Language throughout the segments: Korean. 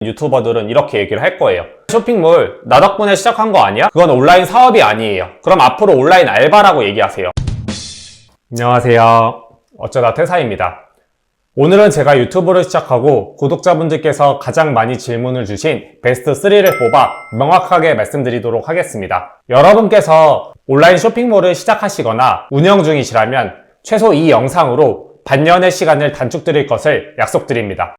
유튜버들은 이렇게 얘기를 할 거예요. 쇼핑몰 나 덕분에 시작한 거 아니야? 그건 온라인 사업이 아니에요. 그럼 앞으로 온라인 알바라고 얘기하세요. 안녕하세요. 어쩌다 퇴사입니다. 오늘은 제가 유튜브를 시작하고 구독자분들께서 가장 많이 질문을 주신 베스트 3를 뽑아 명확하게 말씀드리도록 하겠습니다. 여러분께서 온라인 쇼핑몰을 시작하시거나 운영 중이시라면 최소 이 영상으로 반년의 시간을 단축드릴 것을 약속드립니다.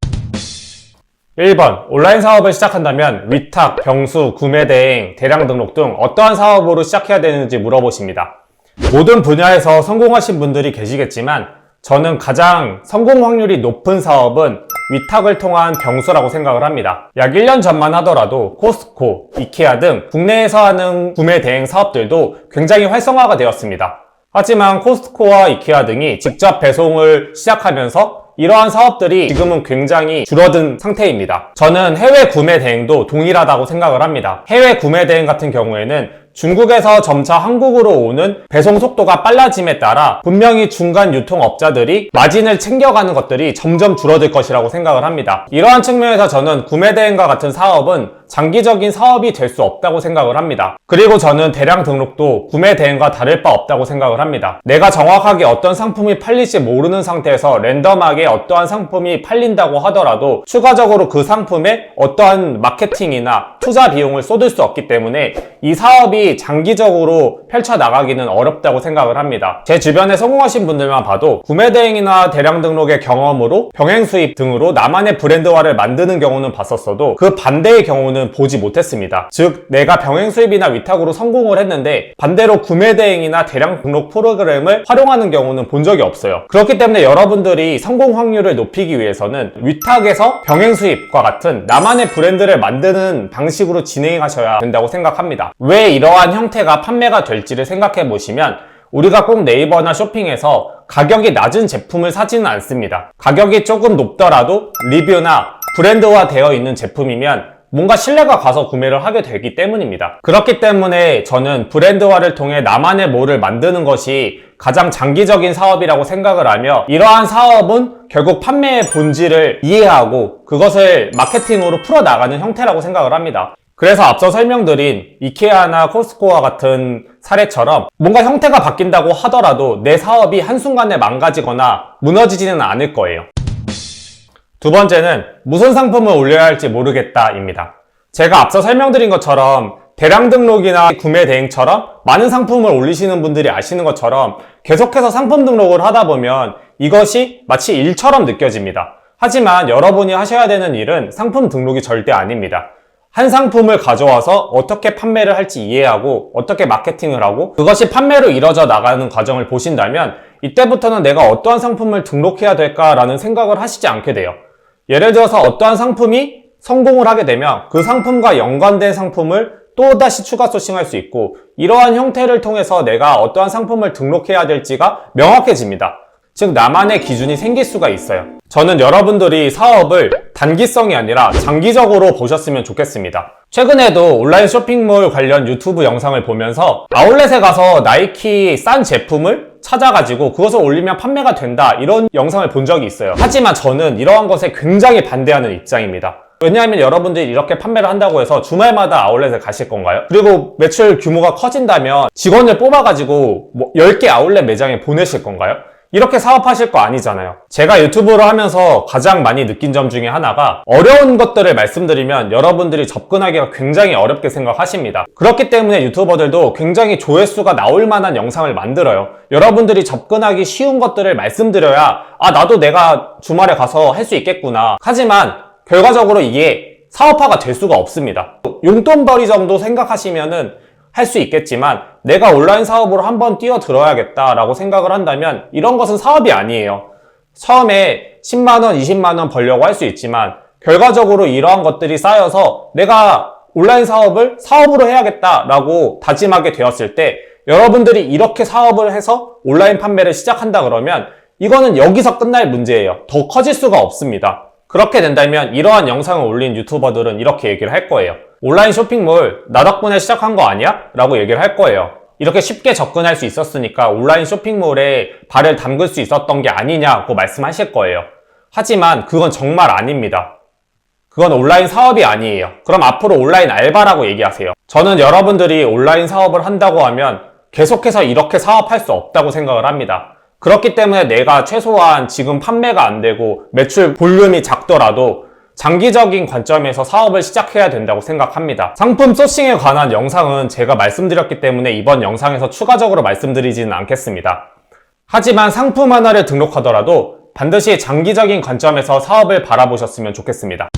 1번, 온라인 사업을 시작한다면 위탁, 병수, 구매대행, 대량 등록 등 어떠한 사업으로 시작해야 되는지 물어보십니다. 모든 분야에서 성공하신 분들이 계시겠지만 저는 가장 성공 확률이 높은 사업은 위탁을 통한 병수라고 생각을 합니다. 약 1년 전만 하더라도 코스트코, 이케아 등 국내에서 하는 구매 대행 사업들도 굉장히 활성화가 되었습니다. 하지만 코스트코와 이케아 등이 직접 배송을 시작하면서 이러한 사업들이 지금은 굉장히 줄어든 상태입니다. 저는 해외 구매 대행도 동일하다고 생각을 합니다. 해외 구매 대행 같은 경우에는 중국에서 점차 한국으로 오는 배송 속도가 빨라짐에 따라 분명히 중간 유통업자들이 마진을 챙겨가는 것들이 점점 줄어들 것이라고 생각을 합니다. 이러한 측면에서 저는 구매 대행과 같은 사업은 장기적인 사업이 될 수 없다고 생각을 합니다. 그리고 저는 대량 등록도 구매 대행과 다를 바 없다고 생각을 합니다. 내가 정확하게 어떤 상품이 팔릴지 모르는 상태에서 랜덤하게 어떠한 상품이 팔린다고 하더라도 추가적으로 그 상품에 어떠한 마케팅이나 투자 비용을 쏟을 수 없기 때문에 이 사업이 장기적으로 펼쳐나가기는 어렵다고 생각을 합니다. 제 주변에 성공하신 분들만 봐도 구매 대행이나 대량 등록의 경험으로 병행 수입 등으로 나만의 브랜드화를 만드는 경우는 봤었어도 그 반대의 경우는 보지 못했습니다. 즉 내가 병행 수입이나 위탁으로 성공을 했는데 반대로 구매 대행이나 대량 등록 프로그램을 활용하는 경우는 본 적이 없어요. 그렇기 때문에 여러분들이 성공 확률을 높이기 위해서는 위탁에서 병행 수입과 같은 나만의 브랜드를 만드는 방식으로 진행하셔야 된다고 생각합니다. 왜 이러한 형태가 판매가 될지를 생각해 보시면 우리가 꼭 네이버나 쇼핑에서 가격이 낮은 제품을 사지는 않습니다. 가격이 조금 높더라도 리뷰나 브랜드화 되어 있는 제품이면 뭔가 신뢰가 가서 구매를 하게 되기 때문입니다. 그렇기 때문에 저는 브랜드화를 통해 나만의 뭐를 만드는 것이 가장 장기적인 사업이라고 생각을 하며 이러한 사업은 결국 판매의 본질을 이해하고 그것을 마케팅으로 풀어나가는 형태라고 생각을 합니다. 그래서 앞서 설명드린 이케아나 코스트코와 같은 사례처럼 뭔가 형태가 바뀐다고 하더라도 내 사업이 한순간에 망가지거나 무너지지는 않을 거예요. 두 번째는 무슨 상품을 올려야 할지 모르겠다입니다. 제가 앞서 설명드린 것처럼 대량 등록이나 구매 대행처럼 많은 상품을 올리시는 분들이 아시는 것처럼 계속해서 상품 등록을 하다 보면 이것이 마치 일처럼 느껴집니다. 하지만 여러분이 하셔야 되는 일은 상품 등록이 절대 아닙니다. 한 상품을 가져와서 어떻게 판매를 할지 이해하고 어떻게 마케팅을 하고 그것이 판매로 이뤄져 나가는 과정을 보신다면 이때부터는 내가 어떠한 상품을 등록해야 될까라는 생각을 하시지 않게 돼요. 예를 들어서 어떠한 상품이 성공을 하게 되면 그 상품과 연관된 상품을 또다시 추가 소싱할 수 있고 이러한 형태를 통해서 내가 어떠한 상품을 등록해야 될지가 명확해집니다. 즉 나만의 기준이 생길 수가 있어요. 저는 여러분들이 사업을 단기성이 아니라 장기적으로 보셨으면 좋겠습니다. 최근에도 온라인 쇼핑몰 관련 유튜브 영상을 보면서 아울렛에 가서 나이키 싼 제품을 찾아가지고 그것을 올리면 판매가 된다 이런 영상을 본 적이 있어요. 하지만 저는 이러한 것에 굉장히 반대하는 입장입니다. 왜냐하면 여러분들이 이렇게 판매를 한다고 해서 주말마다 아울렛에 가실 건가요? 그리고 매출 규모가 커진다면 직원을 뽑아가지고 10개 아울렛 매장에 보내실 건가요? 이렇게 사업하실 거 아니잖아요. 제가 유튜브를 하면서 가장 많이 느낀 점 중에 하나가 어려운 것들을 말씀드리면 여러분들이 접근하기가 굉장히 어렵게 생각하십니다. 그렇기 때문에 유튜버들도 굉장히 조회수가 나올 만한 영상을 만들어요. 여러분들이 접근하기 쉬운 것들을 말씀드려야 나도 내가 주말에 가서 할 수 있겠구나. 하지만 결과적으로 이게 사업화가 될 수가 없습니다. 용돈벌이 정도 생각하시면은 할 수 있겠지만 내가 온라인 사업으로 한번 뛰어들어야겠다라고 생각을 한다면 이런 것은 사업이 아니에요. 처음에 10만원, 20만원 벌려고 할 수 있지만 결과적으로 이러한 것들이 쌓여서 내가 온라인 사업을 사업으로 해야겠다라고 다짐하게 되었을 때 여러분들이 이렇게 사업을 해서 온라인 판매를 시작한다 그러면 이거는 여기서 끝날 문제예요. 더 커질 수가 없습니다. 그렇게 된다면 이러한 영상을 올린 유튜버들은 이렇게 얘기를 할 거예요. 온라인 쇼핑몰 나 덕분에 시작한 거 아니야? 라고 얘기를 할 거예요. 이렇게 쉽게 접근할 수 있었으니까 온라인 쇼핑몰에 발을 담글 수 있었던 게 아니냐고 말씀하실 거예요. 하지만 그건 정말 아닙니다. 그건 온라인 사업이 아니에요. 그럼 앞으로 온라인 알바라고 얘기하세요. 저는 여러분들이 온라인 사업을 한다고 하면 계속해서 이렇게 사업할 수 없다고 생각을 합니다. 그렇기 때문에 내가 최소한 지금 판매가 안 되고 매출 볼륨이 작더라도 장기적인 관점에서 사업을 시작해야 된다고 생각합니다. 상품 소싱에 관한 영상은 제가 말씀드렸기 때문에 이번 영상에서 추가적으로 말씀드리지는 않겠습니다. 하지만 상품 하나를 등록하더라도 반드시 장기적인 관점에서 사업을 바라보셨으면 좋겠습니다.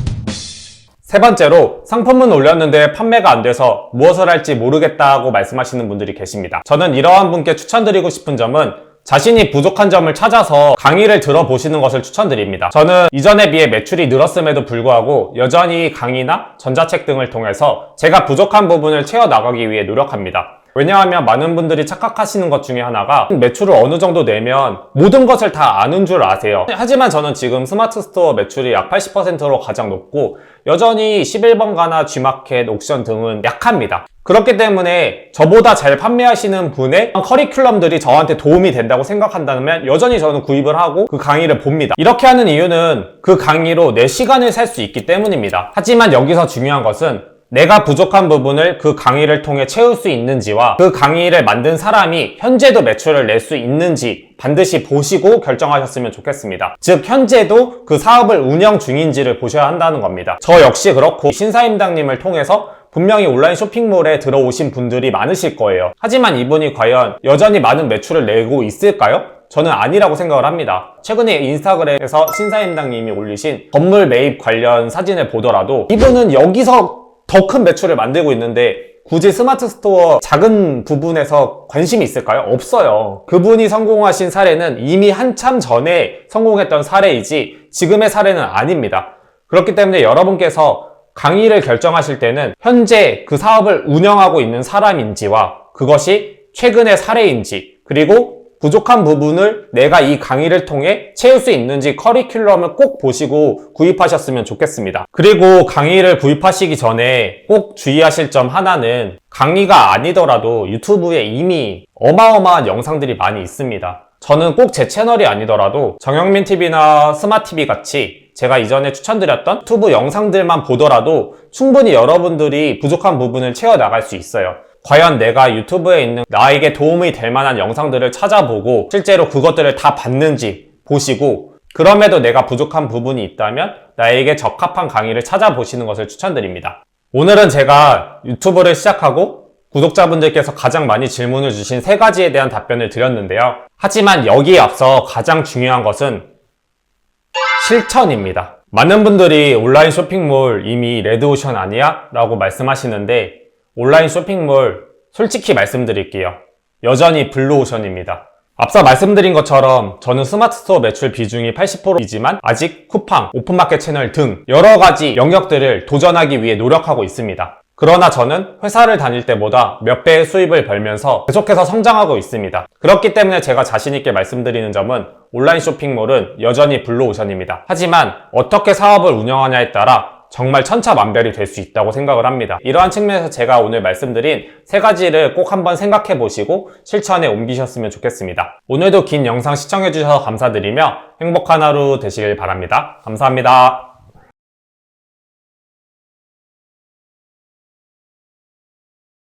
세 번째로, 상품은 올렸는데 판매가 안 돼서 무엇을 할지 모르겠다고 말씀하시는 분들이 계십니다. 저는 이러한 분께 추천드리고 싶은 점은 자신이 부족한 점을 찾아서 강의를 들어보시는 것을 추천드립니다. 저는 이전에 비해 매출이 늘었음에도 불구하고 여전히 강의나 전자책 등을 통해서 제가 부족한 부분을 채워나가기 위해 노력합니다. 왜냐하면 많은 분들이 착각하시는 것 중에 하나가 매출을 어느 정도 내면 모든 것을 다 아는 줄 아세요. 하지만 저는 지금 스마트 스토어 매출이 약 80%로 가장 높고 여전히 11번가나 G마켓, 옥션 등은 약합니다. 그렇기 때문에 저보다 잘 판매하시는 분의 커리큘럼들이 저한테 도움이 된다고 생각한다면 여전히 저는 구입을 하고 그 강의를 봅니다. 이렇게 하는 이유는 그 강의로 내 시간을 살 수 있기 때문입니다. 하지만 여기서 중요한 것은 내가 부족한 부분을 그 강의를 통해 채울 수 있는지와 그 강의를 만든 사람이 현재도 매출을 낼 수 있는지 반드시 보시고 결정하셨으면 좋겠습니다. 즉 현재도 그 사업을 운영 중인지를 보셔야 한다는 겁니다. 저 역시 그렇고 신사임당님을 통해서 분명히 온라인 쇼핑몰에 들어오신 분들이 많으실 거예요. 하지만 이분이 과연 여전히 많은 매출을 내고 있을까요? 저는 아니라고 생각을 합니다. 최근에 인스타그램에서 신사임당님이 올리신 건물 매입 관련 사진을 보더라도 이분은 여기서 더 큰 매출을 만들고 있는데 굳이 스마트 스토어 작은 부분에서 관심이 있을까요? 없어요. 그분이 성공하신 사례는 이미 한참 전에 성공했던 사례이지 지금의 사례는 아닙니다. 그렇기 때문에 여러분께서 강의를 결정하실 때는 현재 그 사업을 운영하고 있는 사람인지와 그것이 최근의 사례인지 그리고 부족한 부분을 내가 이 강의를 통해 채울 수 있는지 커리큘럼을 꼭 보시고 구입하셨으면 좋겠습니다. 그리고 강의를 구입하시기 전에 꼭 주의하실 점 하나는 강의가 아니더라도 유튜브에 이미 어마어마한 영상들이 많이 있습니다. 저는 꼭 제 채널이 아니더라도 정영민TV나 스마TV 같이 제가 이전에 추천드렸던 유튜브 영상들만 보더라도 충분히 여러분들이 부족한 부분을 채워나갈 수 있어요. 과연 내가 유튜브에 있는 나에게 도움이 될 만한 영상들을 찾아보고 실제로 그것들을 다 봤는지 보시고 그럼에도 내가 부족한 부분이 있다면 나에게 적합한 강의를 찾아보시는 것을 추천드립니다. 오늘은 제가 유튜브를 시작하고 구독자분들께서 가장 많이 질문을 주신 세 가지에 대한 답변을 드렸는데요. 하지만 여기에 앞서 가장 중요한 것은 실천입니다. 많은 분들이 온라인 쇼핑몰 이미 레드오션 아니야? 라고 말씀하시는데 온라인 쇼핑몰 솔직히 말씀드릴게요. 여전히 블루오션입니다. 앞서 말씀드린 것처럼 저는 스마트 스토어 매출 비중이 80%이지만 아직 쿠팡, 오픈마켓 채널 등 여러 가지 영역들을 도전하기 위해 노력하고 있습니다. 그러나 저는 회사를 다닐 때보다 몇 배의 수입을 벌면서 계속해서 성장하고 있습니다. 그렇기 때문에 제가 자신있게 말씀드리는 점은 온라인 쇼핑몰은 여전히 블루오션입니다. 하지만 어떻게 사업을 운영하냐에 따라 정말 천차만별이 될 수 있다고 생각을 합니다. 이러한 측면에서 제가 오늘 말씀드린 세 가지를 꼭 한번 생각해 보시고 실천에 옮기셨으면 좋겠습니다. 오늘도 긴 영상 시청해 주셔서 감사드리며 행복한 하루 되시길 바랍니다. 감사합니다.